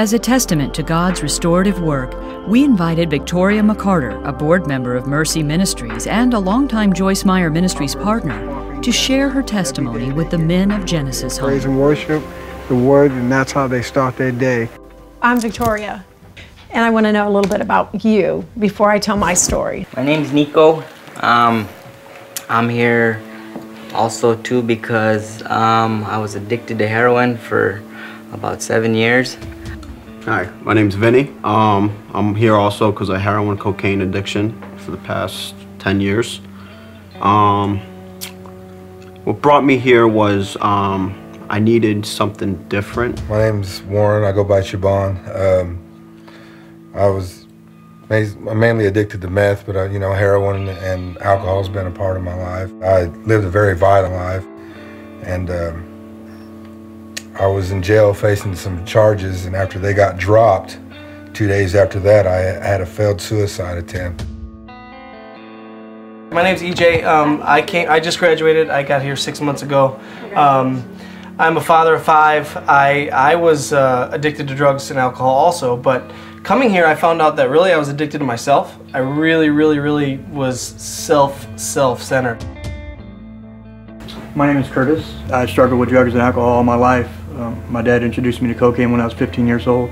As a testament to God's restorative work, we invited Victoria McCarter, a board member of Mercy Ministries and a longtime Joyce Meyer Ministries partner, to share her testimony with the men of Genesis Home. Praise and worship the Word, and that's how they start their day. I'm Victoria, and I want to know a little bit about you before I tell my story. My name's Nico. I'm here also too because I was addicted to heroin for about 7 years. Hi, my name's Vinny. I'm here also because of heroin cocaine addiction for the past 10 years. What brought me here was I needed something different. My name's Warren. I go by Shaban. I'm mainly addicted to meth, but heroin and alcohol has been a part of my life. I lived a very violent life, and I was in jail facing some charges, and after they got dropped, 2 days after that, I had a failed suicide attempt. My name's EJ. I just graduated. I got here 6 months ago. I'm a father of 5. I was addicted to drugs and alcohol also, but coming here I found out that really I was addicted to myself. I really was self-centered. My name is Curtis. I struggled with drugs and alcohol all my life. My dad introduced me to cocaine when I was 15 years old.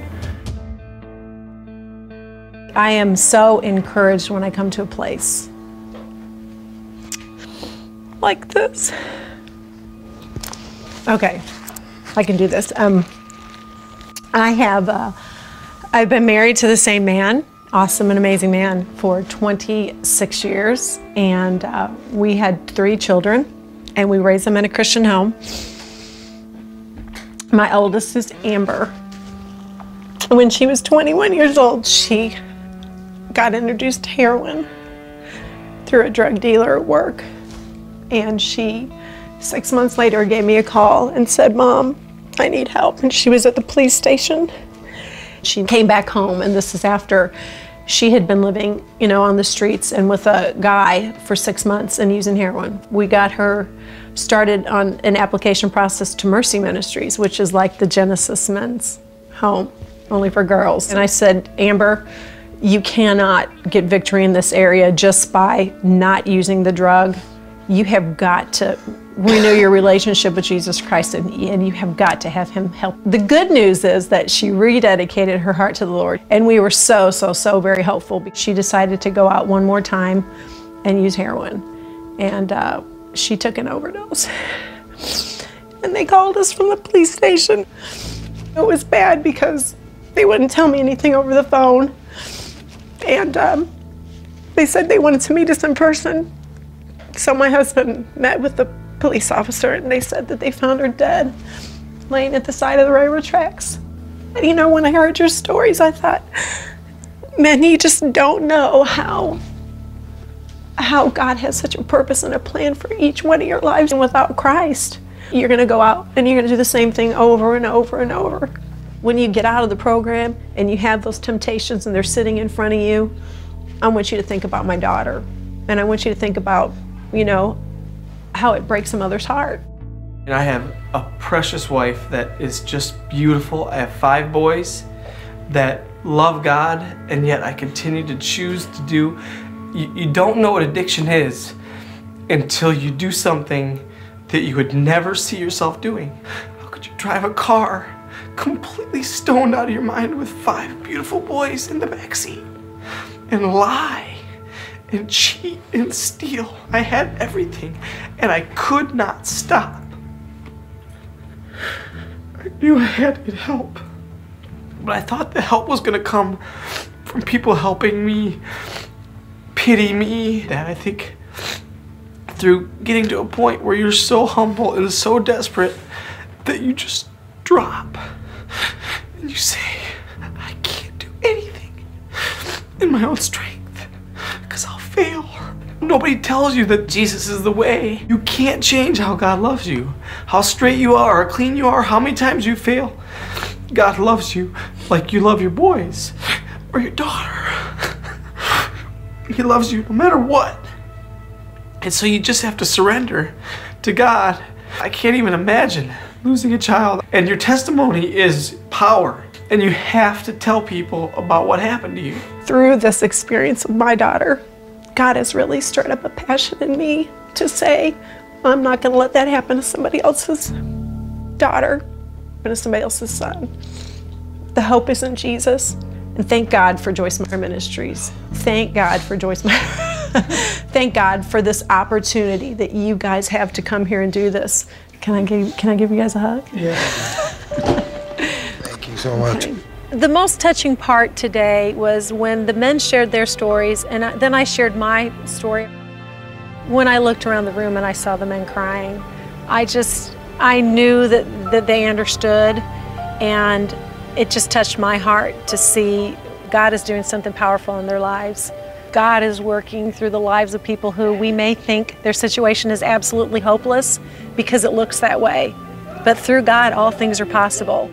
I am so encouraged when I come to a place like this. Okay, I can do this. I've been married to the same man, awesome and amazing man, for 26 years, and we had 3 children, and we raised them in a Christian home. My oldest is Amber. When she was 21 years old, she got introduced to heroin through a drug dealer at work, and she 6 months later gave me a call and said, "Mom, I need help." And she was at the police station. She came back home, and this is after she had been living, on the streets and with a guy for 6 months and using heroin. We got her started on an application process to Mercy Ministries, which is like the Genesis Men's Home, only for girls. And I said, "Amber, you cannot get victory in this area just by not using the drug. You have got to renew your relationship with Jesus Christ, and you have got to have Him help." The good news is that she rededicated her heart to the Lord, and we were so very hopeful. She decided to go out one more time and use heroin, and she took an overdose. And they called us from the police station. It was bad because they wouldn't tell me anything over the phone, and they said they wanted to meet us in person. So my husband met with the police officer, and they said that they found her dead, laying at the side of the railroad tracks. And when I heard your stories, I thought, man, you just don't know how God has such a purpose and a plan for each one of your lives. And without Christ, you're gonna go out and you're gonna do the same thing over and over and over. When you get out of the program and you have those temptations and they're sitting in front of you, I want you to think about my daughter. And I want you to think about, how it breaks a mother's heart. And I have a precious wife that is just beautiful. I have 5 boys that love God, and yet I continue to choose to do. You don't know what addiction is until you do something that you would never see yourself doing. How could you drive a car completely stoned out of your mind with 5 beautiful boys in the backseat and lie and cheat and steal? I had everything, and I could not stop. I knew I had to get help, but I thought the help was gonna come from people helping me, pity me. And I think through getting to a point where you're so humble and so desperate that you just drop and you say, I can't do anything in my own strength, because I'll fail. Nobody tells you that Jesus is the way. You can't change how God loves you, how straight you are, how clean you are, how many times you fail. God loves you like you love your boys or your daughter. He loves you no matter what. And so you just have to surrender to God. I can't even imagine losing a child. And your testimony is power. And you have to tell people about what happened to you. Through this experience of my daughter, God has really stirred up a passion in me to say, I'm not going to let that happen to somebody else's daughter, but to somebody else's son. The hope is in Jesus. And thank God for Joyce Meyer Ministries. Thank God for Joyce Meyer. Thank God for this opportunity that you guys have to come here and do this. Can I give you guys a hug? Yeah. Thank you so much. Okay. The most touching part today was when the men shared their stories, and then I shared my story. When I looked around the room and I saw the men crying, I knew that they understood, and it just touched my heart to see God is doing something powerful in their lives. God is working through the lives of people who we may think their situation is absolutely hopeless because it looks that way. But through God, all things are possible.